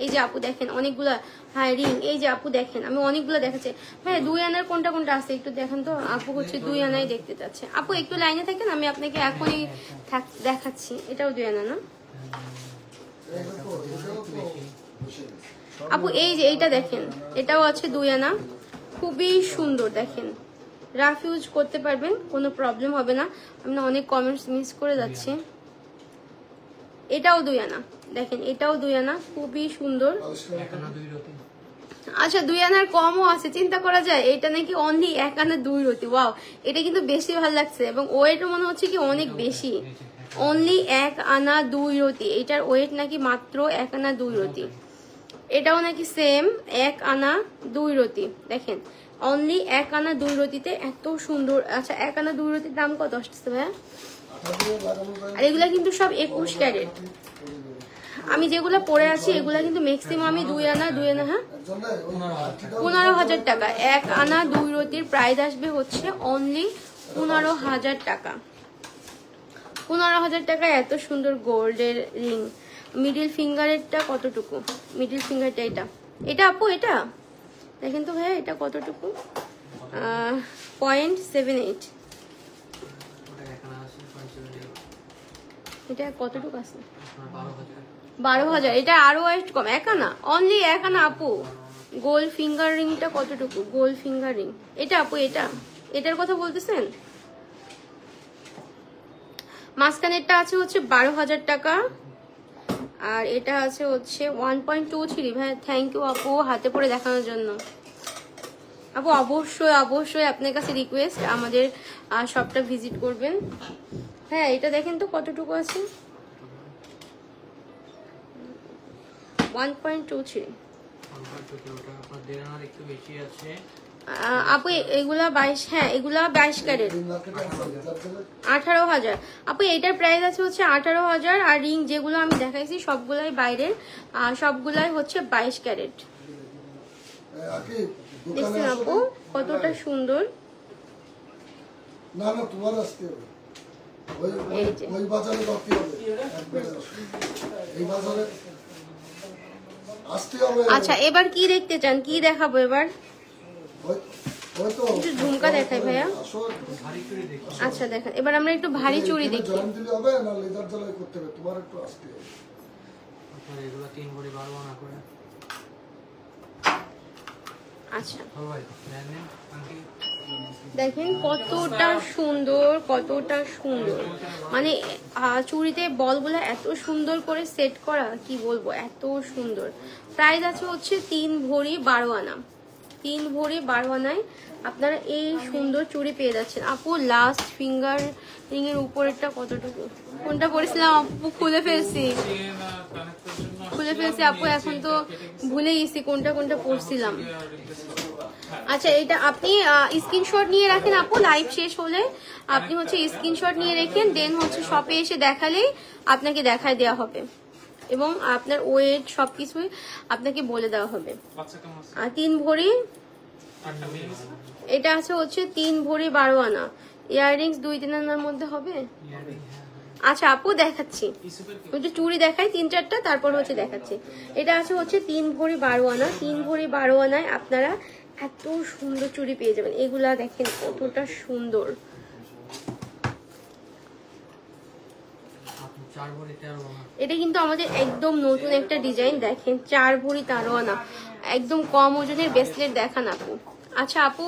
এই যে আপু দেখেন অনেকগুলা, হ্যাঁ রিং। এই যে আপু দেখেন আমি অনেকগুলো দেখাচ্ছি। হ্যাঁ 2 আনার কোনটা কোনটা আছে একটু দেখেন তো। আপু হচ্ছে 2 আনাই দেখতে চাচ্ছে। আপু একটু লাইনে থাকেন, আমি আপনাকে এখনই দেখাচ্ছি। এটাও 2 আনা না আপু? এই যে এইটা দেখেন, এটাও আছে 2 আনা, খুবই সুন্দর। দেখেন রাফ ইউজ করতে পারবেন, কোনো প্রবলেম হবে না। আমি না অনেক কমেন্টস মিস করে যাচ্ছি। এটাও 2 আনা, দেখেন এটাও 2 আনা, খুবই সুন্দর। আচ্ছা 2 আনার কমও আছে, চিন্তা করা যায়। এটা নাকি অনলি 1 আনা 2 রতি। ওয়াও, এটা কিন্তু বেশি ভালো লাগছে এবং ওয়েটও মনে হচ্ছে কি অনেক বেশি। অনলি 1 আনা 2 রতি, এটার ওয়েট নাকি মাত্র 1 আনা 2 রতি। এটাও নাকি সেম 1 আনা 2 রতি। দেখেন অনলি 1 আনা 2 রতিতে এত সুন্দর। আচ্ছা 1 আনা 2 রতির দাম কত আসছে ভাইয়া? আর এগুলা কিন্তু সব 21 ক্যারেট। আমি যেগুলা পরে আছি এগুলা কিন্তু ম্যাক্সিমামই 2 আনা 2 আনা। হ্যাঁ 15,000 টাকা। 1 আনা 2 রতির প্রাইস আসবে হচ্ছে অনলি 15,000 টাকা। 15,000 টাকা এত সুন্দর গোল্ডের রিং। মিডিল ফিঙ্গারেরটা কতটুকু? মিডিল ফিঙ্গারটা এটা, এটা আপু এটা দেখেন তো ভাইয়া, এটা কতটুকু? 0.78। এটা কতটুকু আছে? 12,000। এটা আরো ওয়েট কম, 1 আনা, অনলি 1 আনা আপু। গোল্ড ফিঙ্গার রিংটা কতটুকু? গোল্ড ফিঙ্গার রিং এটা আপু, এটা এটার কথা বলতেছেন? মাঝখানেরটা আছে হচ্ছে 12,000 টাকা, আর এটা আছে হচ্ছে 1.23। ভাই থ্যাংক ইউ আপু হাতে পরে দেখানোর জন্য। আপু অবশ্যই অবশ্যই আপনার কাছে রিকোয়েস্ট আমাদের শপটা ভিজিট করবেন। হ্যাঁ এটা দেখেন তো কতটুকু আছে? 1.23। আপু এগুলা 22। হ্যাঁ এগুলা 22 ক্যারেট, 18,000। আপু এটার প্রাইস আছে হচ্ছে 18,000। আর রিং যেগুলো আমি দেখাইছি সবগুলাই বাইরের, সবগুলাই হচ্ছে 22 ক্যারেট। দেখছেন আপু কতটা সুন্দর। না না তোমার আসতে হবে, ওই বাজারে করতে হবে, এই বাজারে আসতে হবে। আচ্ছা এবার কি দেখতে চান, কি দেখাবো এবার? একটু ঝুমকা দেখাই ভাইয়া। আচ্ছা দেখেন এবার আমরা একটু ভারী চুড়ি দেখি। আচ্ছা দেখেন কতটা সুন্দর, কতটা সুন্দর। মানে চুড়িতে বলগুলো এত সুন্দর করে সেট করা, কি বলবো, এত সুন্দর। প্রাইস আছে হচ্ছে 3 ভরি 12 আনা। 3 ভরি 12 আনায় আপনারা এই সুন্দর চুড়ি পেয়ে যাচ্ছেন। আপু লাস্ট ফিঙ্গার রিং এর উপরেরটা কতটুকু? কোনটা পরেছিলাম আপু? খুলে ফেলছি আপু, এখন তো ভুলে গেছি কোনটা কোনটা পরছিলাম। আচ্ছা এটা আপনি স্ক্রিনশট নিয়ে রাখেন আপু, লাইভ শেষ হলে আপনি হচ্ছে স্ক্রিনশট নিয়ে রেখেন, দেন হচ্ছে শপে এসে দেখালেই আপনাকে দেখায় দেওয়া হবে এবং আপনার ওয়েট সবকিছুই আপনাকে বলে দেওয়া হবে। আর 3 ভরি, এটা আছে হচ্ছে 3 ভরি 12 আনা। ইয়াররিংস 2-3 আনার মধ্যে হবে। আচ্ছা আপু দেখাচ্ছি, চুড়ি দেখাই 3-4টা, তারপর হচ্ছে দেখাচ্ছি। এটা আছে হচ্ছে 3 ভরি 12 আনা। 3 ভরি 12 আনায় আপনারা এত সুন্দর চুড়ি পেয়ে যাবেন। এগুলা দেখেন কতটা সুন্দর, 4 ভরি 13 আনা। এটা কিন্তু আমাদের একদম নতুন একটা ডিজাইন, দেখেন 4 ভরি 13 আনা, একদম কম ওজনের ব্রেসলেট দেখান আপু। আচ্ছা আপু,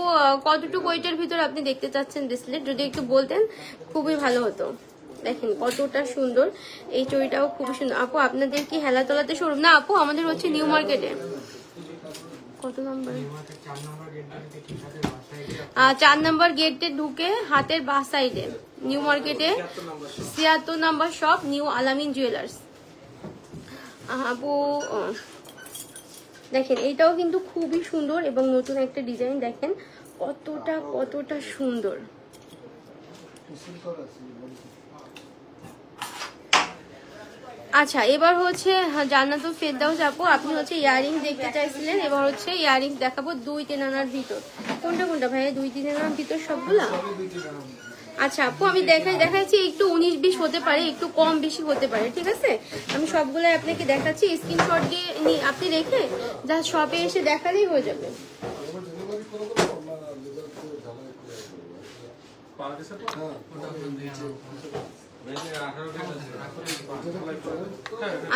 কতটুকু ওয়েটের ভিতর আপনি দেখতে চাচ্ছেন ব্রেসলেট, যদি একটু বলতেন খুবই ভালো হতো। দেখেন কতটা সুন্দর, এই চড়িটাও খুবই সুন্দর। আপু আপনাদের কি হেলাতলাতে শোরুম? না আপু, আমাদের হচ্ছে নিউ মার্কেটে। কত নম্বর? 4 নম্বর গেট থেকে ঠিক হাতের বাসায় 4 নম্বর গেটে ঢুকে হাতের বাঁ সাইডে নিউ মার্কেটে 76 নম্বর শপ, নিউ আলামিন জুয়েলার্স। আপু দেখেন এটাও কিন্তু খুবই সুন্দর এবং নতুন একটা ডিজাইন, দেখেন কতটা সুন্দর। আচ্ছা এবার হচ্ছে জান্নাতুল ফেরদাউস আপু, আপনি হচ্ছে ইয়ারিং দেখতে চাইছিলেন, এবার হচ্ছে ইয়ারিং দেখাবো 2-3 আনার ভিতর। কোনটা ভাইয়া? 2-3 আনার ভিতর সবগুলা? আচ্ছা আপু আমি দেখাচ্ছি, একটু 19-20 হতে পারে, একটু কম বেশি হতে পারে, ঠিক আছে? আমি সবগুলাই আপনাকে দেখাচ্ছি, স্ক্রিনশট দিয়ে আপনি রেখে যা শপে এসে দেখালেই হয়ে যাবে।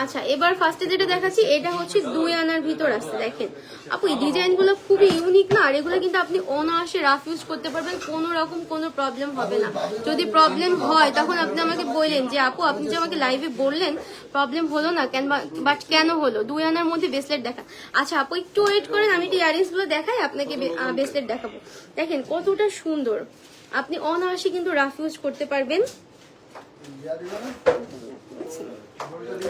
আচ্ছা এবার ফার্স্টে যেটা দেখাচ্ছি এটা হচ্ছে 2 আনার ভিতর আছে। দেখেন আপু এই ডিজাইন গুলো খুবই ইউনিক না, আর এগুলো কিন্তু আপনি অনায়াসে রাফ ইউজ করতে পারবেন, কোনো রকম কোনো প্রবলেম হবে না। যদি প্রবলেম হয় তখন আপনি আমাকে বললেন যে আপু আপনি যে আমাকে লাইভে বললেন প্রবলেম হলো না কেন, বাট কেন হলো? 2 আনার মধ্যে ব্রেসলেট দেখা। আচ্ছা আপু একটু ওয়েট করেন, আমি একটু ইয়ারিংস গুলো দেখাই, আপনাকে ব্রেসলেট দেখাবো। দেখেন কতটা সুন্দর, আপনি অনায়াসে কিন্তু রাফ ইউজ করতে পারবেন।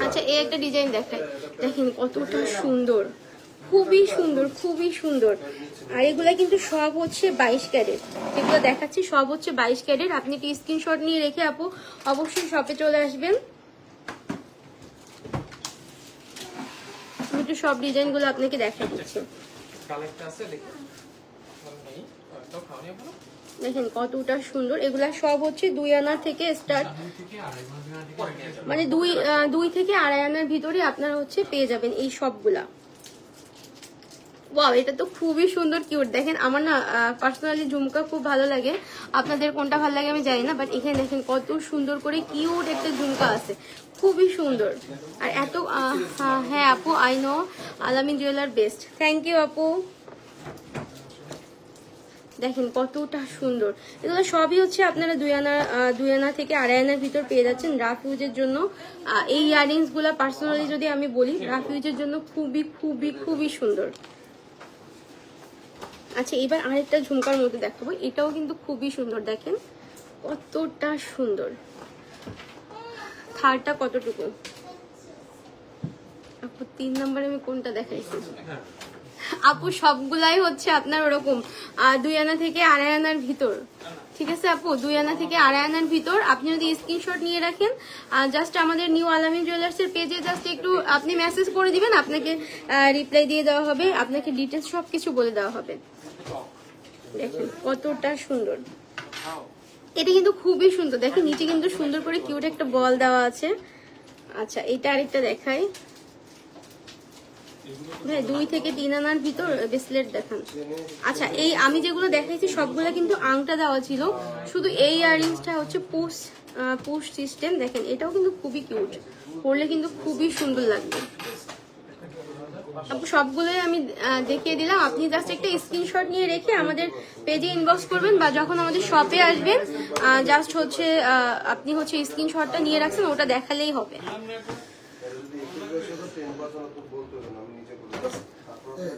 আচ্ছা এই একটা ডিজাইন দেখাই, দেখেন কতটা সুন্দর, খুবই সুন্দর। আর এগুলা কিন্তু সব হচ্ছে 22 ক্যারেট, যেগুলো দেখাচ্ছি সব হচ্ছে 22 ক্যারেট। আপনি একটু স্ক্রিনশট নিয়ে রেখে আপু অবশ্যই শপে চলে আসবেন। একটু সব ডিজাইন গুলো আপনাকে দেখা দিচ্ছি, দেখেন কতটা সুন্দর। এগুলা সব হচ্ছে 2 আনার থেকে স্টার্ট, মানে 2 থেকে 2.5 আনার ভিতরে আপনারা হচ্ছে পেয়ে যাবেন এই সবগুলা। ওয়াও এটা তো খুবই সুন্দর কিউট। দেখেন আমার না পার্সোনালি ঝুমকা খুব ভালো লাগে, আপনাদের কোনটা ভালো লাগে আমি জানি না, বাট এখানে দেখেন কত সুন্দর করে কিউট একটা ঝুমকা আছে, খুবই সুন্দর। আর এত হ্যাঁ আপু আই নো আলামিন জুয়েলার বেস্ট, থ্যাংক ইউ আপু। দেখেন কতটা সুন্দর, এগুলো সবই হচ্ছে আপনারা 2 আনা থেকে 2.5 আনার ভিতর পেয়ে যাচ্ছেন রাফ ইউজের জন্য। এই ইয়ারিংস গুলা পার্সোনালি যদি আমি বলি রাফ ইউজের জন্য খুবই সুন্দর। আচ্ছা এবার আরেকটা ঝুমকার মধ্যে দেখাবো, এটাও কিন্তু খুবই সুন্দর, দেখেন কতটা সুন্দর। থার্ডটা কতটুকু আপু? 3 নম্বরে আমি কোনটা দেখাইছি আপু? সবগুলাই হচ্ছে আপনার ওরকম 2 আনা থেকে 2.5 আনার ভিতর, ঠিক আছে আপু? 2 আনা থেকে 2.5 আনার ভিতর। আপনি যদি স্ক্রিনশট নিয়ে রাখেন, জাস্ট আমাদের নিউ আলামিন জুয়েলার্স এর পেজে জাস্ট একটু আপনি মেসেজ করে দিবেন, আপনাকে রিপ্লাই দিয়ে দেওয়া হবে, আপনাকে ডিটেলস সবকিছু বলে দেওয়া হবে। দেখেন কতটা সুন্দর, এটা কিন্তু খুবই সুন্দর। দেখেন নিচে কিন্তু সুন্দর করে কিউট একটা বল দেওয়া আছে। আচ্ছা এটা আরেকটা দেখাই, হ্যাঁ 2 থেকে 3 আনার ভিতর ব্রেসলেট দেখান। আচ্ছা এই আমি যেগুলো দেখাইছি সবগুলো কিন্তু আংটা দেওয়া ছিল, শুধু এই ইয়ারিংসটা হচ্ছে পুশ সিস্টেম। দেখেন এটাও কিন্তু খুবই কিউট, পরলে কিন্তু খুবই সুন্দর লাগবে। সবগুলোই আমি দেখিয়ে দিলাম, আপনি জাস্ট একটা স্ক্রিনশট নিয়ে রেখে আমাদের পেজে ইনবক্স করবেন, বা যখন আমাদের শপে আসবেন জাস্ট হচ্ছে আপনি হচ্ছে স্ক্রিনশটটা নিয়ে রাখছেন, ওটা দেখালেই হবে।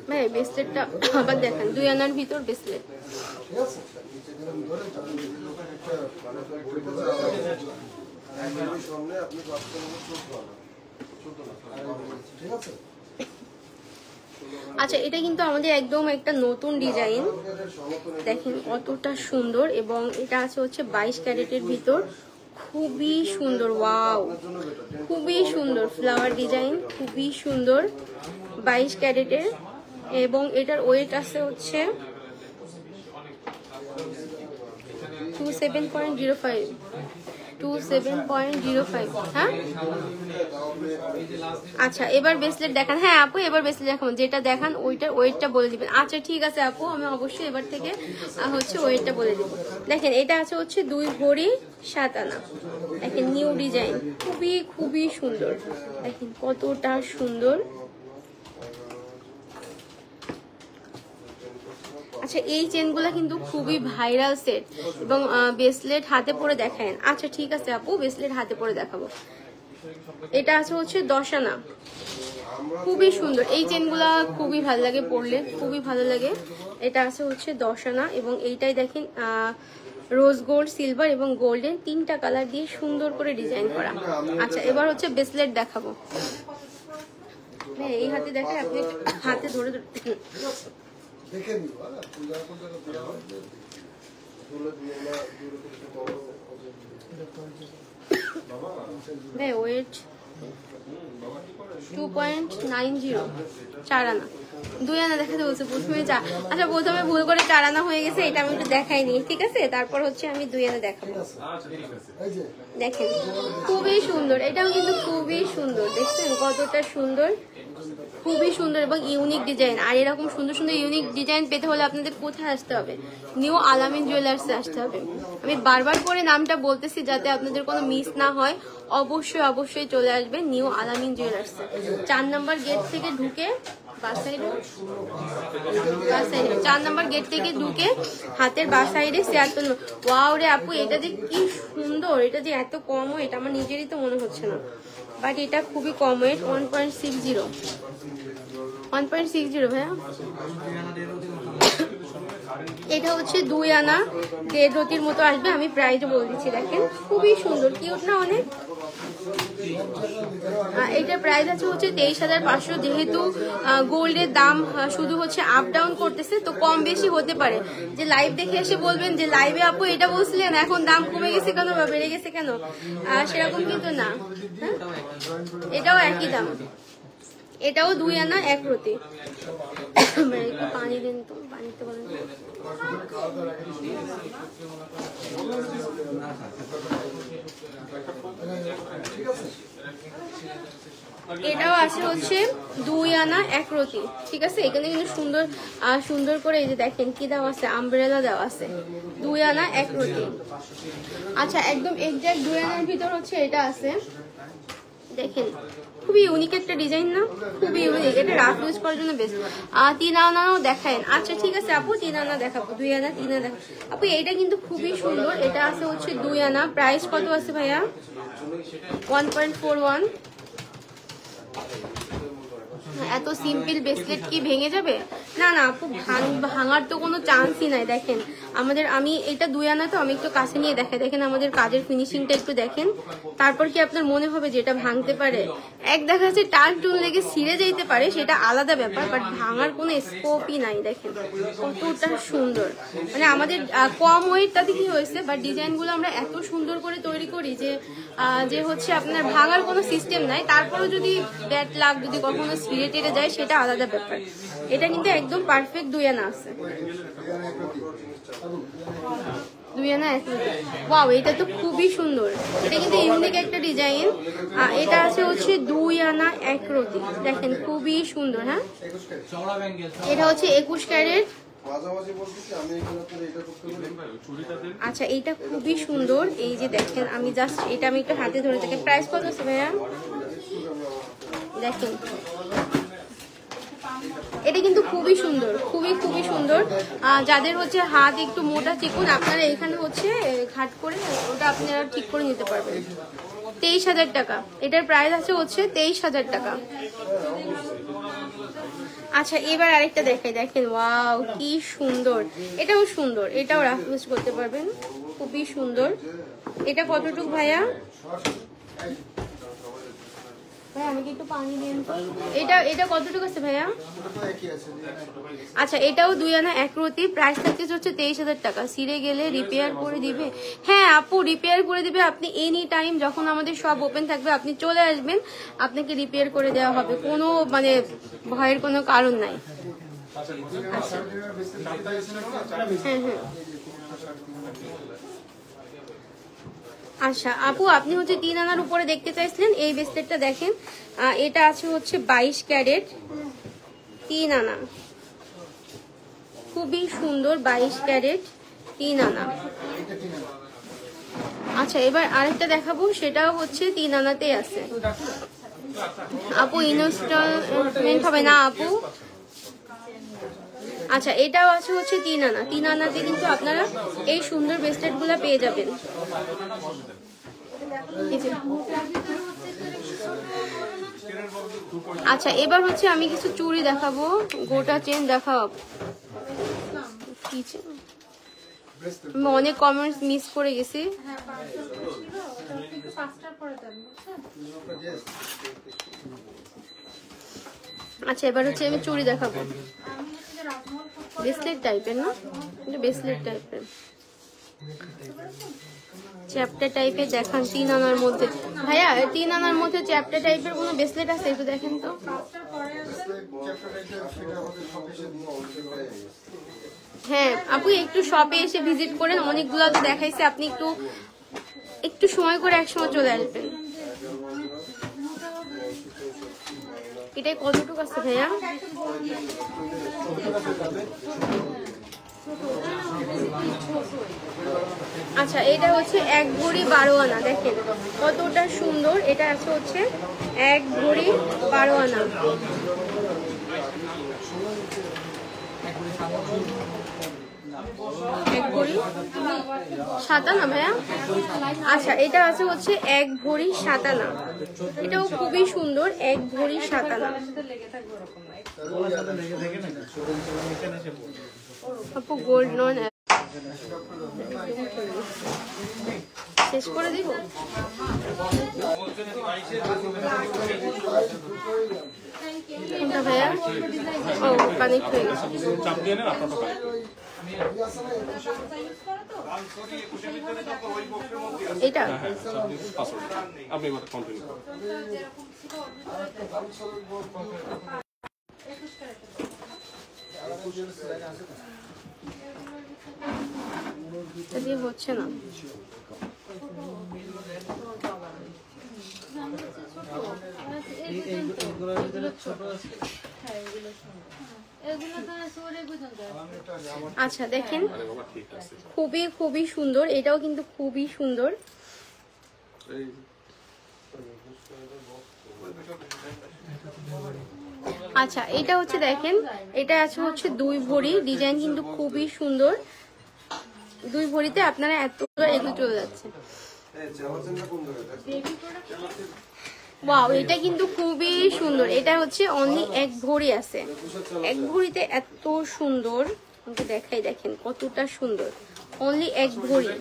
ভাই ব্রেসলেটটা আবার দেখান, 2 আনার ভিতর ব্রেসলেট। আচ্ছা এটা কিন্তু আমাদের একদম একটা নতুন ডিজাইন, দেখেন কতটা সুন্দর, এবং এটা আছে হচ্ছে 22 ক্যারেটের ভিতর, খুবই সুন্দর। ওয়াও খুবই সুন্দর ফ্লাওয়ার ডিজাইন, খুবই সুন্দর, 22 ক্যারেটের, এবং এটার ওয়েট আছে হচ্ছে 27.05। 27.05 হ্যাঁ। আচ্ছা এবার ব্রেসলেট দেখান। হ্যাঁ আপু এবার ব্রেসলেট দেখান, যেটা দেখান ওইটার ওয়েটটা বলে দিবেন। আচ্ছা ঠিক আছে আপু, আমি অবশ্যই এবার থেকে হচ্ছে ওয়েটটা বলে দিব। দেখেন এটা আছে হচ্ছে 2 ভরি 7 আনা। দেখেন নিউ ডিজাইন, খুবই খুবই সুন্দর। দেখেন কতটা সুন্দর। আচ্ছা এই চেনগুলো কিন্তু খুবই ভাইরাল সেট এবং ব্রেসলেট হাতে পরে দেখায়। আচ্ছা ঠিক আছে আপু, ব্রেসলেট হাতে পরে দেখাবো। এটা আছে হচ্ছে 10 আনা, খুবই সুন্দর। এই চেনগুলা খুবই ভালো লাগে পরলে, খুবই ভালো লাগে। এটা আছে হচ্ছে 10 আনা এবং এইটাই দেখেন রোজ গোল্ড, সিলভার এবং গোল্ডেন 3টা কালার দিয়ে সুন্দর করে ডিজাইন করা। আচ্ছা এবার হচ্ছে ব্রেসলেট দেখাবো। হ্যাঁ এই হাতে দেখায়, আপনি হাতে ধরে ধরে দেখে নিও। পূজা করতে দেওয়া হয় ওয়েট 2.90, 4 আনা। 2 আনা দেখাতে বলছে প্রথমে। আচ্ছা প্রথমে ভুল করে 4 আনা হয়ে গেছে, এটা আমি একটু দেখাইনি, ঠিক আছে। তারপর হচ্ছে আমি 2 আনা দেখাবো। দেখেন খুবই সুন্দর, এটাও কিন্তু খুবই সুন্দর। দেখছেন কতটা সুন্দর, খুবই সুন্দর এবং ইউনিক ডিজাইন। আর এরকম সুন্দর সুন্দর ইউনিক ডিজাইন পেতে হলে আপনাদের কোথায় আসতে হবে? নিউ আলামিন জুয়েলার্সে আসতে হবে। আমি বারবার করে নামটা বলতেছি যাতে আপনাদের কোনো মিস না হয়। অবশ্যই অবশ্যই চলে আসবেন নিউ আলামিন জুয়েলার্সে। 4 নম্বর গেট থেকে ঢুকে 4 নম্বর গেট থেকে ঢুকে হাতের বা সাইডে 76। ওয়াও রে আপু, এটা যে কি সুন্দর, এটা যে এত কম ওয়েট আমার নিজেরই তো মনে হচ্ছে না, বাট এটা খুবই কম ওয়েট। 1.60 ভাইয়া। এটা হচ্ছে 2 আনা 1.5 রতির মতো আসবে। আমি প্রাইসও বলে দিচ্ছি, দেখেন খুবই সুন্দর, কিউট না অনেক। এটার প্রাইস আছে হচ্ছে 23,500। যেহেতু গোল্ডের দাম শুধু হচ্ছে আপ ডাউন করতেছে, তো কম বেশি হতে পারে। যে লাইভ দেখে এসে বলবেন যে লাইভে আপু এটা বলছিলেন এখন দাম কমে গেছে কেন বা বেড়ে গেছে কেন, সেরকম কিন্তু না। হ্যাঁ এটাও একই দাম, এটাও 2 আনা 1 রতি। একটু পানি দেন তো, পানিতে বলেন। এটাও আছে হচ্ছে 2 আনা 1 রতি, ঠিক আছে। এখানে কিন্তু সুন্দর সুন্দর করে এই যে দেখেন কি দেওয়া আছে, আমব্রেলা দেওয়া আছে। 2 আনা 1 রতি। আচ্ছা একদম এক্সাক্ট 2 আনার ভিতর হচ্ছে এটা আছে, দেখেন খুবই ইউনিক একটা ডিজাইন না, খুবই ইউনিক। এটা রাফ ইউজ করার জন্য বেস্ট। 3 আনাও দেখায়। আচ্ছা ঠিক আছে আপু 3 আনা দেখাবো, 2 আনা 3 আনা দেখাবো আপু। এইটা কিন্তু খুবই সুন্দর, এটা আছে হচ্ছে 2 আনা। প্রাইস কত আছে ভাইয়া? 1.41। এত সিম্পল ব্রেসলেট কি ভেঙে যাবে? না না আপু, ভাঙার তো কোনো চান্সই নাই। দেখেন আমাদের, আমি এটা 2 আনা তো আমি একটু কাছে নিয়ে দেখাই। দেখেন আমাদের কাজের ফিনিশিংটা একটু দেখেন, তারপর কি আপনার মনে হবে যে এটা ভাঙতে পারে? এক দেখা যাচ্ছে টান টুন লেগে ছিঁড়ে যেতে পারে, সেটা আলাদা ব্যাপার, বাট ভাঙার কোনো স্কোপই নাই। দেখেন কতটা সুন্দর, মানে আমাদের কম ওয়েটটাতে কি হয়েছে, বাট ডিজাইনগুলো আমরা এত সুন্দর করে তৈরি করি যে হচ্ছে আপনার ভাঙার কোনো সিস্টেম নাই। তারপরেও যদি ব্যাড লাক, যদি কখনো ছিঁড়ে টেরে যায় সেটা আলাদা ব্যাপার। এটা কিন্তু একদম পারফেক্ট 2 আনা আছে। 2 আনা 1 রতি। ওয়াও এটা তো খুবই সুন্দর, এটা কিন্তু ইউনিক একটা ডিজাইন। এটা আছে হচ্ছে 2 আনা 1 রতি। দেখেন খুবই সুন্দর। হ্যাঁ এটা হচ্ছে 21 ক্যারেট। আচ্ছা এইটা খুবই সুন্দর, এই যে দেখেন আমি জাস্ট এটা আমি একটু হাতে ধরে থাকি। প্রাইস কত আছে ভাইয়া? দেখেন এটা কিন্তু খুবই সুন্দর, খুবই খুবই সুন্দর। যাদের হচ্ছে হাত একটু মোটা চিকুন, আপনারা এখানে হচ্ছে ঘাট করে ওটা আপনারা ঠিক করে নিতে পারবেন। 23,000 টাকা। এটার প্রাইস আছে হচ্ছে 23,000 টাকা। আচ্ছা এবার আরেকটা দেখাই, দেখেন ওয়াও কি সুন্দর, এটাও সুন্দর, এটাও রাফ ইউজ করতে পারবেন, খুবই সুন্দর। এটা কতটুকু ভাইয়া? ভাইয়া আমাকে একটু পানি দিন। এটা কতটুকু আছে ভাইয়া? আচ্ছা এটাও 2 আনা 1 রতি। প্রাইস থাকছে হচ্ছে 23,000 টাকা। ছিঁড়ে গেলে রিপেয়ার করে দিবে? হ্যাঁ আপু রিপেয়ার করে দিবে। আপনি এনি টাইম যখন আমাদের সব ওপেন থাকবে আপনি চলে আসবেন, আপনাকে রিপেয়ার করে দেওয়া হবে, কোনো মানে ভয়ের কোনো কারণ নাই। আচ্ছা হ্যাঁ হ্যাঁ আচ্ছা আপু, আপনি হচ্ছে 3 আনার উপরে দেখতে চাইছিলেন, এই ব্রেসলেটটা দেখেন, এটা আছে হচ্ছে 22 ক্যারেট 3 আনা, খুবই সুন্দর 22 ক্যারেট 3 আনা। আচ্ছা এবার আরেকটা দেখাবো, সেটাও হচ্ছে 3 আনাতেই আছে। আপু ইনস্টলমেন্ট হবে না আপু? আচ্ছা এটাও আছে হচ্ছে 3 আনা, 3 আনাতে কিন্তু আপনারা এই সুন্দর ব্রেসলেট গুলা পেয়ে যাবেন। আচ্ছা এবার হচ্ছে আমি কিছু চুড়ি দেখাবো, গোটা চেন দেখাবো। আমি অনেক কমেন্টস মিস করে গেছি। আচ্ছা এবার হচ্ছে আমি চুড়ি দেখাবো, ব্রেসলেট টাইপের না, ব্রেসলেট টাইপের চ্যাপ্টার টাইপের দেখান 3 আনার মধ্যে। ভাইয়া 3 আনার মধ্যে চ্যাপ্টার টাইপের কোনো ব্রেসলেট আছে একটু দেখেন তো। হ্যাঁ আপু একটু শপে এসে ভিজিট করেন, অনেকগুলো তো দেখাইছে, আপনি একটু সময় করে একসময় চলে আসবেন। এটাই কতটুকু আছে ভাইয়া? আচ্ছা এটা হচ্ছে 1 ভরি 12 আনা, দেখেন কতটা সুন্দর। এটা আছে হচ্ছে 1 ভরি 12 আনা। এক ভরি 7 আনা ভাইয়া? আচ্ছা এটা আছে হচ্ছে 1 ভরি 7 আনা, এটাও খুবই সুন্দর, 1 ভরি 7 আনা। আপু গোল্ড নন শেষ করে দিব? কোনটা ভাইয়া? ও কানেক্ট হয়ে গেছে। এটা আপনি কন্টিনিউ করুন। হচ্ছে না, আচ্ছা দেখেন খুবই খুবই সুন্দর, এটাও কিন্তু খুবই সুন্দর। আচ্ছা এটা হচ্ছে দেখেন, এটা আছে হচ্ছে 2 ভরি, ডিজাইন কিন্তু খুবই সুন্দর, 2 ভরিতে আপনারা এত এগুলো চলে যাচ্ছে। ওয়াও এটা কিন্তু খুবই সুন্দর, এটা হচ্ছে অনলি 1 ভরি আছে, 1 ভরিতে এত সুন্দর, আমাকে দেখাই, দেখেন কতটা সুন্দর, অনলি 1 ভরি,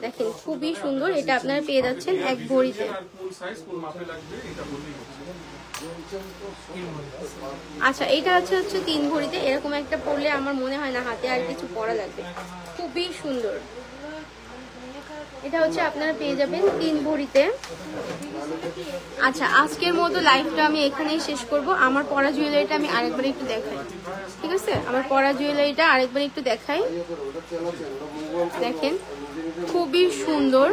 দেখেন খুবই সুন্দর। এটা আপনারা পেয়ে যাচ্ছেন 1 ভরিতে। আচ্ছা এটা হচ্ছে 3 ভরিতে, এরকম একটা পরলে আমার মনে হয় না হাতে আর কিছু পরা লাগবে, খুবই সুন্দর। এটা হচ্ছে আপনারা পেয়ে যাবেন 3 ভরিতে। আচ্ছা আজকের মতো লাইভটা আমি এখানেই শেষ করব। আমার পরা জুয়েলারিটা আমি আরেকবার একটু দেখাই, ঠিক আছে? আমার পরা জুয়েলারিটা আরেকবার একটু দেখাই, দেখেন খুবই সুন্দর।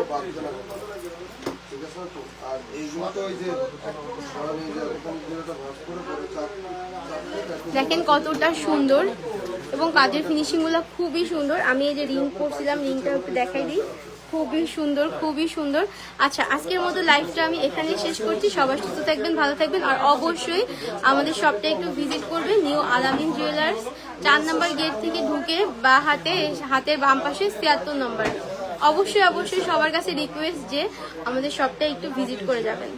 দেখেন কতটা সুন্দর এবং কাজের ফিনিশিং গুলো খুবই সুন্দর। আমি এই যে রিং পরছিলাম, রিংটা একটু দেখাই দিই, খুবই সুন্দর, খুবই সুন্দর। আচ্ছা আজকের মতো লাইভটা আমি এখানেই শেষ করছি। সবাই সুস্থ থাকবেন, ভালো থাকবেন, আর অবশ্যই আমাদের শপটা একটু ভিজিট করবেন। নিউ আলামিন জুয়েলার্স, 4 নম্বর গেট থেকে ঢুকে বা হাতের বাম পাশে 76 নম্বর। অবশ্যই অবশ্যই সবার কাছে রিকোয়েস্ট যে আমাদের শপটা একটু ভিজিট করে যাবেন।